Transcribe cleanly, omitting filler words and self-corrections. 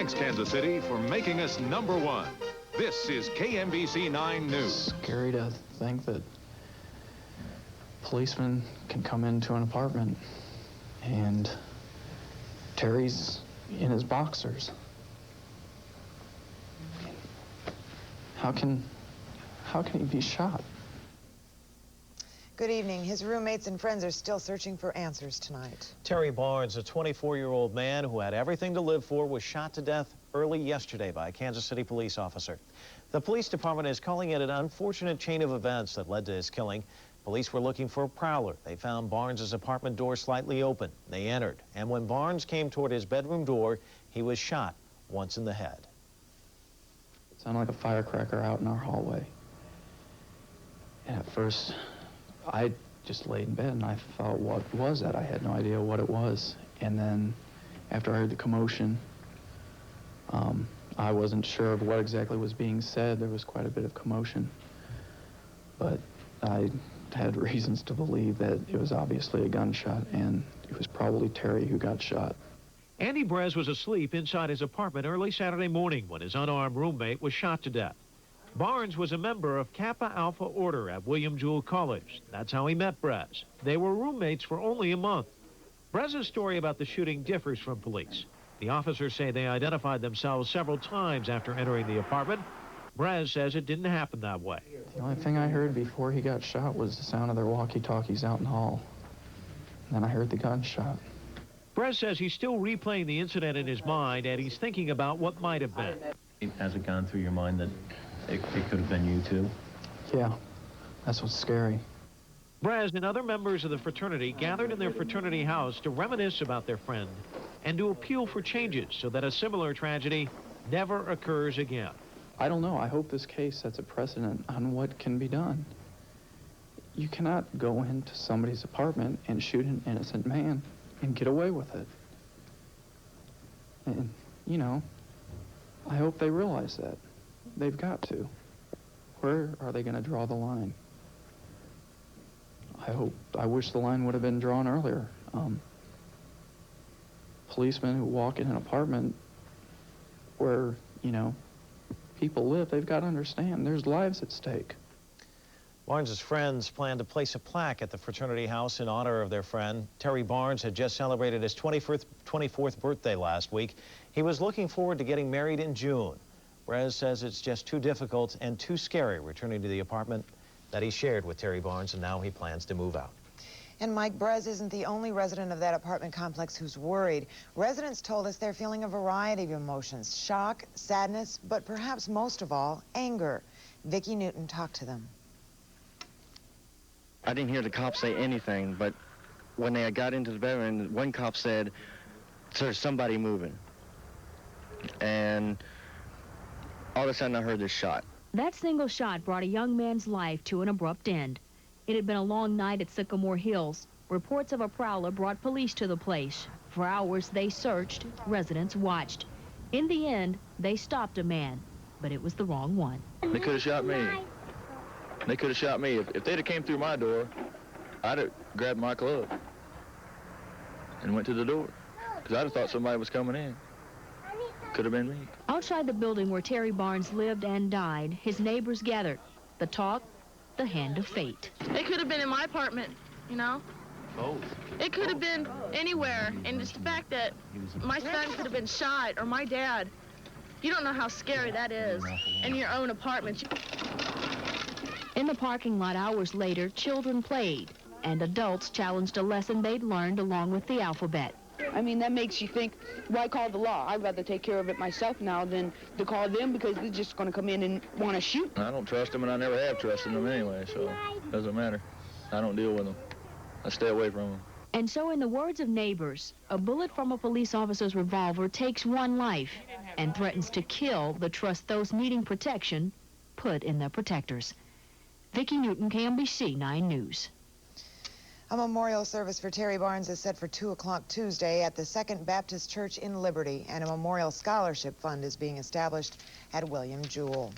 Thanks, Kansas City, for making us #1. This is KMBC 9 News. Scary to think that policemen can come into an apartment and Terry's in his boxers. How can he be shot? Good evening. His roommates and friends are still searching for answers tonight. Terry Barnes, a 24-year-old man who had everything to live for, was shot to death early yesterday by a Kansas City police officer. The police department is calling it an unfortunate chain of events that led to his killing. Police were looking for a prowler. They found Barnes' apartment door slightly open. They entered, and when Barnes came toward his bedroom door, he was shot once in the head. It sounded like a firecracker out in our hallway. And at first, I just laid in bed and I thought, what was that? I had no idea what it was. And then after I heard the commotion, I wasn't sure of what exactly was being said. There was quite a bit of commotion. But I had reasons to believe that it was obviously a gunshot, and it was probably Terry who got shot. Andy Brez was asleep inside his apartment early Saturday morning when his unarmed roommate was shot to death. Barnes was a member of Kappa Alpha Order at William Jewell College. That's how he met Brez. They were roommates for only a month. Brez's story about the shooting differs from police. The officers say they identified themselves several times after entering the apartment. Brez says it didn't happen that way. The only thing I heard before he got shot was the sound of their walkie-talkies out in the hall. And then I heard the gunshot. Brez says he's still replaying the incident in his mind, and he's thinking about what might have been. Has it gone through your mind that it could have been you too? Yeah, that's what's scary. Brez and other members of the fraternity gathered in their fraternity house to reminisce about their friend and to appeal for changes so that a similar tragedy never occurs again. I don't know. I hope this case sets a precedent on what can be done. You cannot go into somebody's apartment and shoot an innocent man and get away with it. And, you know, I hope they realize that. They've got to. Where are they going to draw the line? I wish the line would have been drawn earlier. Policemen who walk in an apartment where, you know, people live, they've got to understand there's lives at stake. Barnes' friends plan to place a plaque at the fraternity house in honor of their friend. Terry Barnes had just celebrated his 24th birthday last week. He was looking forward to getting married in June. Brez says it's just too difficult and too scary returning to the apartment that he shared with Terry Barnes, and now he plans to move out. And Mike, Brez isn't the only resident of that apartment complex who's worried. Residents told us they're feeling a variety of emotions: shock, sadness, but perhaps most of all, anger. Vicki Newton talked to them. I didn't hear the cops say anything, but when they got into the bedroom, one cop said, "There's somebody moving." And all of a sudden I heard this shot. That single shot brought a young man's life to an abrupt end. It had been a long night at Sycamore Hills. Reports of a prowler brought police to the place. For hours they searched, residents watched. In the end, they stopped a man, but it was the wrong one. They could have shot me. They could have shot me. If they'd have came through my door, I'd have grabbed my club and went to the door, because I'd have thought somebody was coming in. Could have been me. Outside the building where Terry Barnes lived and died, his neighbors gathered. The talk, the hand of fate. It could have been in my apartment, you know? Both. It could have been anywhere, and just the fact that my son could have been shot, or my dad. You don't know how scary that is in your own apartment. In the parking lot hours later, children played, and adults challenged a lesson they'd learned along with the alphabet. I mean, that makes you think, why call the law? I'd rather take care of it myself now than to call them, because they're just going to come in and want to shoot. I don't trust them, and I never have trusted them anyway, so it doesn't matter. I don't deal with them. I stay away from them. And so in the words of neighbors, a bullet from a police officer's revolver takes one life and threatens to kill the trust those needing protection put in their protectors. Vicki Newton, KMBC 9 News. A memorial service for Terry Barnes is set for 2 o'clock Tuesday at the Second Baptist Church in Liberty, and a memorial scholarship fund is being established at William Jewell.